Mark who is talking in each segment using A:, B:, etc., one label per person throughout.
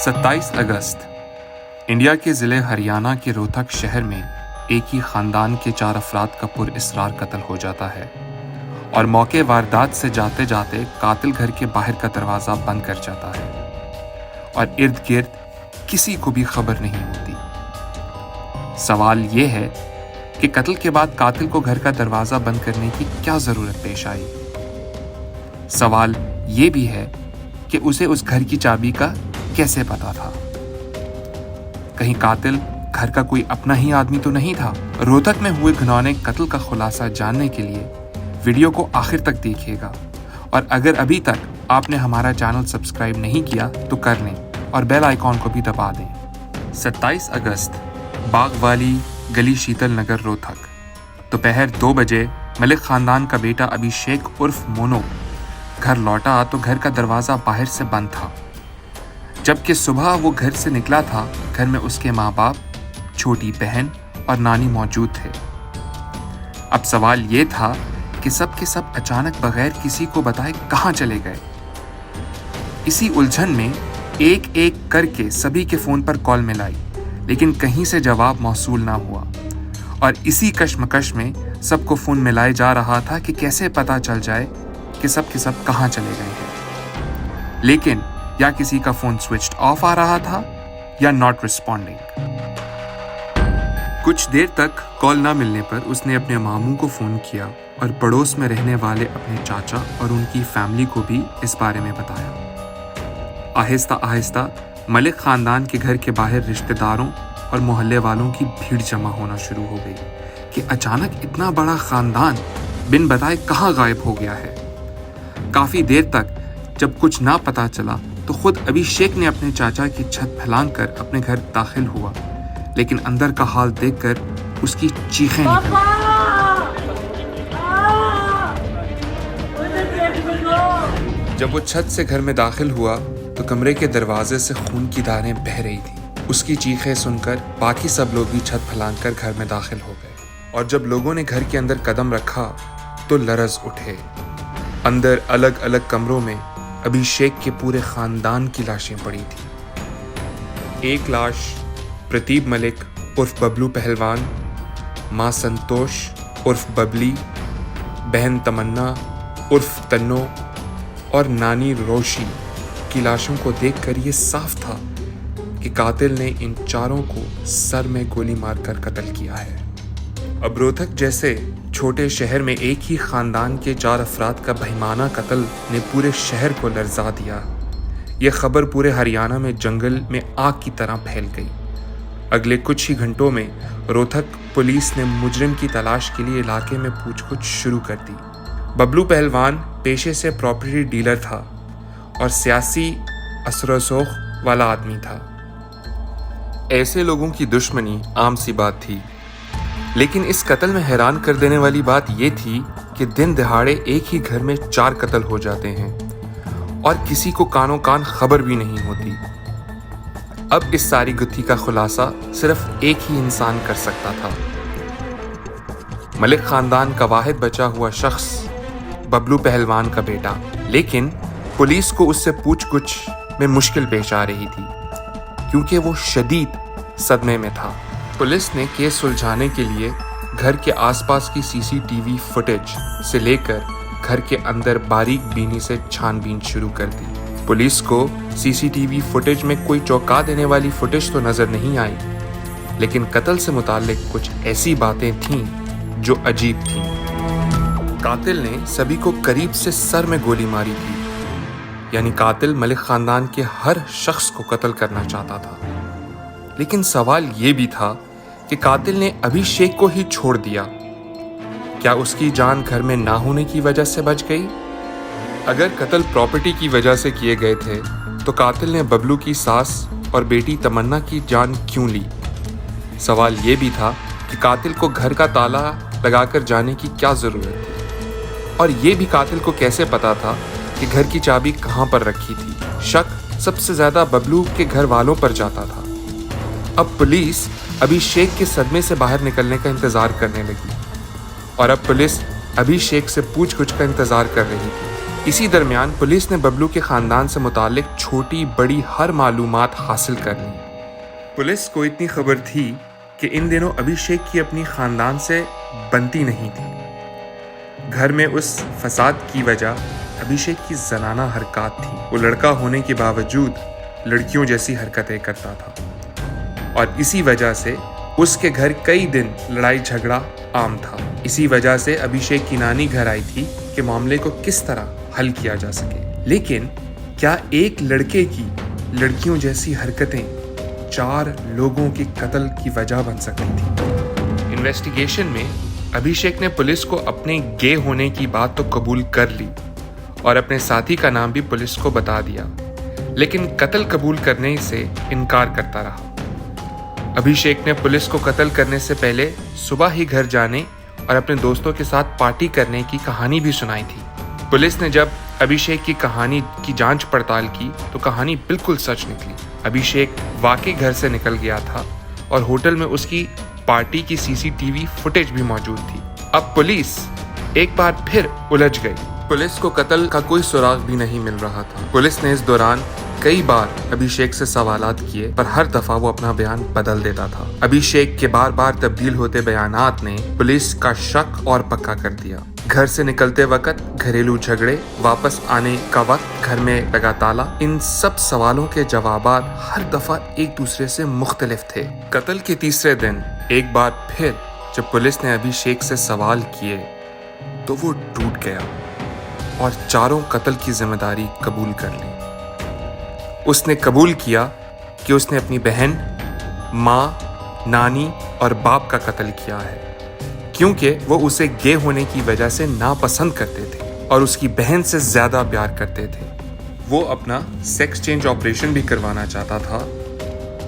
A: 27 अगस्त India के ज़िले हरियाणा के रोहतक शहर में एक ही ख़ानदान के 4 अफराद का पुरअसरार कत्ल हो जाता है और मौके वारदात से जाते जाते कातिल घर के बाहर का दरवाज़ा बंद कर जाता है और इर्द गिर्द किसी को भी खबर नहीं होती। सवाल ये है कि कत्ल के बाद कातिल को घर का दरवाज़ा बंद करने की क्या ज़रूरत पेश आई। सवाल ये भी है कि उसे उस घर की चाबी का कैसे पता था। कहीं कातिल घर का कोई अपना ही आदमी तो नहीं था। रोहतक में हुए घिनौने कत्ल का खुलासा जानने के लिए वीडियो को आखिर तक देखिएगा और अगर अभी तक आपने हमारा चैनल सब्सक्राइब नहीं किया तो कर लें और बेल आइकॉन को भी दबा दें। 27 अगस्त बाग वाली गली शीतल नगर रोहतक दोपहर 2 बजे मलिक खानदान का बेटा अभिषेक उर्फ मोनो घर लौटा तो घर का दरवाज़ा बाहर से बंद था। जबकि सुबह वो घर से निकला था, घर में उसके माँ बाप, छोटी बहन और नानी मौजूद थे। अब सवाल ये था कि सब के सब अचानक बगैर किसी को बताए कहाँ चले गए। इसी उलझन में एक एक करके सभी के फ़ोन पर कॉल मिलाई, लेकिन कहीं से जवाब मौसूल ना हुआ और इसी कश्मकश में सबको फ़ोन मिलाए जा रहा था कि कैसे पता चल जाए कि सब के सब कहाँ चले गए हैं। लेकिन या किसी का फ़ोन स्विच्ड ऑफ आ रहा था या नॉट रिस्पॉन्डिंग। कुछ देर तक कॉल ना मिलने पर उसने अपने मामू को फ़ोन किया और पड़ोस में रहने वाले अपने चाचा और उनकी फैमिली को भी इस बारे में बताया। आहिस्ता आहिस्ता मलिक ख़ानदान के घर के बाहर रिश्तेदारों और मोहल्ले वालों की भीड़ जमा होना शुरू हो गई कि अचानक इतना बड़ा ख़ानदान बिन बताए कहाँ गायब हो गया है। काफ़ी देर तक जब कुछ ना पता चला तो खुद अभिषेक ने अपने चाचा की छत फैलाकर अपने घर दाखिल हुआ, लेकिन अंदर का हाल देखकर उसकी चीखें निकल गईं। जब वो छत से घर में दाखिल हुआ तो कमरे के दरवाजे से खून की धारें बह रही थी। उसकी चीखें सुनकर बाकी सब लोग भी छत फैलाकर घर में दाखिल हो गए और जब लोगों ने घर के अंदर कदम रखा तो लरज़ उठे। अंदर अलग अलग कमरों में अभिषेक के पूरे खानदान की लाशें पड़ी थी। एक लाश प्रतीप मलिक उर्फ बबलू पहलवान, माँ संतोष उर्फ बबली, बहन तमन्ना उर्फ तन्नो और नानी रोशी की लाशों को देखकर ये साफ था कि कातिल ने इन चारों को सर में गोली मारकर कत्ल किया है। अब रोहतक जैसे छोटे शहर में एक ही खानदान के 4 अफराद का बहिमाना कत्ल ने पूरे शहर को लर्जा दिया। यह खबर पूरे हरियाणा में जंगल में आग की तरह फैल गई। अगले कुछ ही घंटों में रोहतक पुलिस ने मुजरिम की तलाश के लिए इलाके में पूछताछ शुरू कर दी। बबलू पहलवान पेशे से प्रॉपर्टी डीलर था और सियासी असर-ओ-ज़ौक़ वाला आदमी था। ऐसे लोगों की दुश्मनी आम सी बात थी, लेकिन इस कत्ल में हैरान कर देने वाली बात यह थी कि दिन दहाड़े एक ही घर में 4 कत्ल हो जाते हैं और किसी को कानों कान खबर भी नहीं होती। अब इस सारी गुत्थी का खुलासा सिर्फ एक ही इंसान कर सकता था। मलिक खानदान का वाहिद बचा हुआ शख्स बबलू पहलवान का बेटा। लेकिन पुलिस को उससे पूछताछ में मुश्किल पेश आ रही थी क्योंकि वो शदीद सदमे में था। पुलिस ने केस सुलझाने के लिए घर के आसपास की सीसीटीवी फुटेज से लेकर घर के अंदर बारीक बीनी से छानबीन शुरू कर दी। पुलिस को सीसीटीवी फुटेज में कोई चौंका देने वाली फुटेज तो नजर नहीं आई, लेकिन कत्ल से मुताल्लिक कुछ ऐसी बातें थीं जो अजीब थीं। कातिल ने सभी को करीब से सर में गोली मारी थी, यानी कातिल मलिक खानदान के हर शख्स को कत्ल करना चाहता था। लेकिन सवाल ये भी था कि कातिल ने अभिषेक को ही छोड़ दिया। क्या उसकी जान घर में ना होने की वजह से बच गई? अगर कत्ल प्रॉपर्टी की वजह से किए गए थे तो कातिल ने बबलू की सास और बेटी तमन्ना की जान क्यों ली? सवाल ये भी था कि कातिल को घर का ताला लगाकर जाने की क्या ज़रूरत थी और ये भी कातिल को कैसे पता था कि घर की चाबी कहाँ पर रखी थी। शक सबसे ज़्यादा बबलू के घर वालों पर जाता था। अब पुलिस अभिषेक के सदमे से बाहर निकलने का इंतज़ार करने लगी और अब पुलिस अभिषेक से पूछताछ का इंतज़ार कर रही थी इसी दरमियान पुलिस ने बबलू के खानदान से मुतालिक छोटी बड़ी हर मालूमात हासिल कर ली। पुलिस को इतनी खबर थी कि इन दिनों अभिषेक की अपनी खानदान से बनती नहीं थी। घर में उस फसाद की वजह अभिषेक की जनाना हरकत थी। वो लड़का होने के बावजूद लड़कियों जैसी हरकतें करता था और इसी वजह से उसके घर कई दिन लड़ाई झगड़ा आम था। इसी वजह से अभिषेक की नानी घर आई थी कि मामले को किस तरह हल किया जा सके। लेकिन क्या एक लड़के की लड़कियों जैसी हरकतें 4 लोगों के कत्ल की वजह बन सकती थी? इन्वेस्टिगेशन में अभिषेक ने पुलिस को अपने गे होने की बात तो कबूल कर ली और अपने साथी का नाम भी पुलिस को बता दिया, लेकिन कत्ल कबूल करने से इनकार करता रहा। अभिषेक ने पुलिस को कत्ल करने से पहले सुबह ही घर जाने और अपने दोस्तों के साथ पार्टी करने की कहानी भी सुनाई थी। पुलिस ने जब अभिषेक की कहानी की जांच पड़ताल की तो कहानी बिल्कुल सच निकली। अभिषेक वाकई घर से निकल गया था और होटल में उसकी पार्टी की सीसीटीवी फुटेज भी मौजूद थी। अब पुलिस एक बार फिर उलझ गई। पुलिस को कत्ल का कोई सुराग भी नहीं मिल रहा था। पुलिस ने इस दौरान कई बार अभिषेक से सवालात किए, पर हर दफा वो अपना बयान बदल देता था। अभिषेक के बार बार तब्दील होते बयानात ने पुलिस का शक और पक्का कर दिया। घर से निकलते वक्त घरेलू झगड़े, वापस आने का वक्त घर में लगा ताला, इन सब सवालों के जवाबात हर दफा एक दूसरे से मुख्तलिफ थे। कत्ल के तीसरे दिन एक बार फिर जब पुलिस ने अभिषेक से सवाल किए तो वो टूट गया और चारों कत्ल की जिम्मेदारी कबूल कर ली। उसने कबूल किया कि उसने अपनी बहन, माँ, नानी और बाप का कत्ल किया है, क्योंकि वो उसे गे होने की वजह से नापसंद करते थे और उसकी बहन से ज्यादा प्यार करते थे। वो अपना सेक्स चेंज ऑपरेशन भी करवाना चाहता था,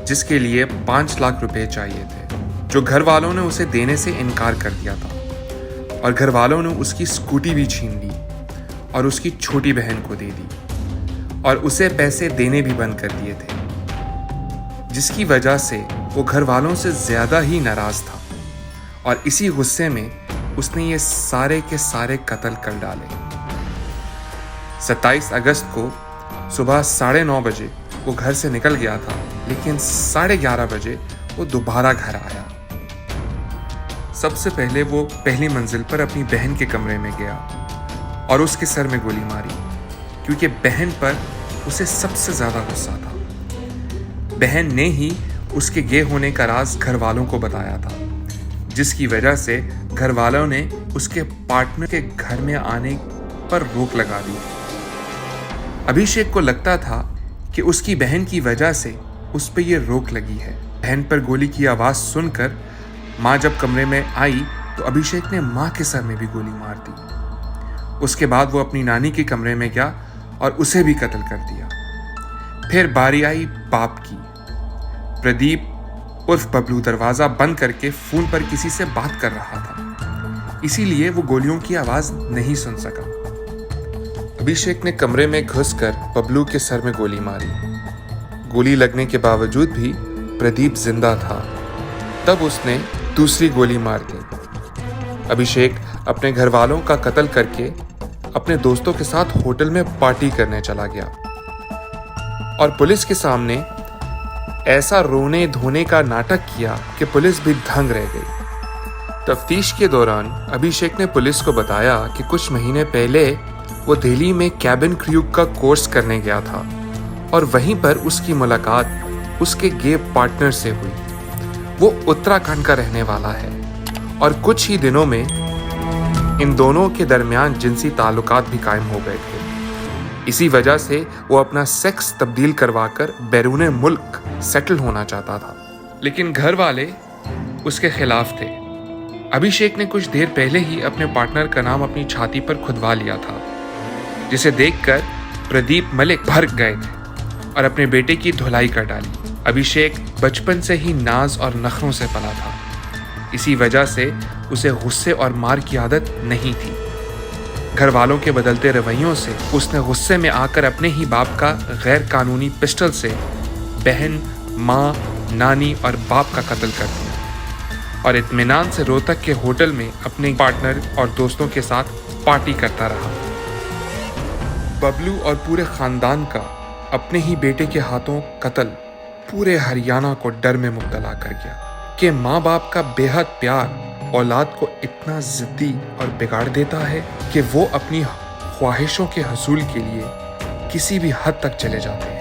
A: जिसके लिए 5 लाख रुपए चाहिए थे, जो घर वालों ने उसे देने से इनकार कर दिया था और घर वालों ने उसकी स्कूटी भी छीन ली और उसकी छोटी बहन को दे दी और उसे पैसे देने भी बंद कर दिए थे, जिसकी वजह से वो घर वालों से ज्यादा ही नाराज था और इसी गुस्से में उसने ये सारे के सारे कत्ल कर डाले। 27 अगस्त को सुबह 9:30 बजे वो घर से निकल गया था, लेकिन 11:30 बजे वो दोबारा घर आया। सबसे पहले वो पहली मंजिल पर अपनी बहन के कमरे में गया और उसके सर में गोली मारी, क्योंकि बहन पर उसे सबसे ज्यादा गुस्सा था। बहन ने ही उसके गे होने का राज घर वालों को बताया था, जिसकी वजह से घर वालों ने उसके पार्टनर के घर में आने पर रोक लगा दी। अभिषेक को लगता था कि उसकी बहन की वजह से उस पर यह रोक लगी है। बहन पर गोली की आवाज सुनकर माँ जब कमरे में आई तो अभिषेक ने माँ के सर में भी गोली मार दी। उसके बाद वो अपनी नानी के कमरे में गया और उसे भी कत्ल कर दिया। फिर बारी आई बाप की। प्रदीप उर्फ बबलू दरवाजा बंद करके फोन पर किसी से बात कर रहा था, इसीलिए वो गोलियों की आवाज नहीं सुन सका। अभिषेक ने कमरे में घुसकर बबलू के सर में गोली मारी। गोली लगने के बावजूद भी प्रदीप जिंदा था। तब उसने दूसरी गोली मार दी। अभिषेक अपने घर वालों का कत्ल करके अपने दोस्तों के साथ होटल में पार्टी करने चला गया और पुलिस के सामने ऐसा रोने धोने का नाटक किया कि पुलिस भी दंग रह गई। तफ्तीश के दौरान अभिषेक ने पुलिस को बताया कि कुछ महीने पहले वो दिल्ली में कैबिन क्रू का कोर्स करने गया था और वहीं पर उसकी मुलाकात उसके गे पार्टनर से हुई। वो उत्तराखंड का रहने वाला है और कुछ ही दिनों में इन दोनों के दरमियान जिनसी ताल्लुकात भी कायम हो गए थे। इसी वजह से वो अपना सेक्स तब्दील करवाकर बैरूने मुल्क सेटल होना चाहता था, लेकिन घर वाले उसके खिलाफ थे। अभिषेक ने कुछ देर पहले ही अपने पार्टनर का नाम अपनी छाती पर खुदवा लिया था, जिसे देखकर प्रदीप मलिक भड़क गए थे और अपने बेटे की धुलाई कर डाली। अभिषेक बचपन से ही नाज और नखरों से पला था, इसी वजह से उसे गुस्से और मार की आदत नहीं थी। घर वालों के बदलते रवैयों से उसने गुस्से में आकर अपने ही बाप का गैर कानूनी पिस्टल से बहन, माँ, नानी और बाप का कत्ल कर दिया और इत्मीनान से रोहतक के होटल में अपने पार्टनर और दोस्तों के साथ पार्टी करता रहा। बबलू और पूरे खानदान का अपने ही बेटे के हाथों कत्ल पूरे हरियाणा को डर में मुब्तला कर गया कि माँ बाप का बेहद प्यार औलाद को इतना जिद्दी और बिगाड़ देता है कि वो अपनी ख्वाहिशों के हसूल के लिए किसी भी हद तक चले जाते हैं।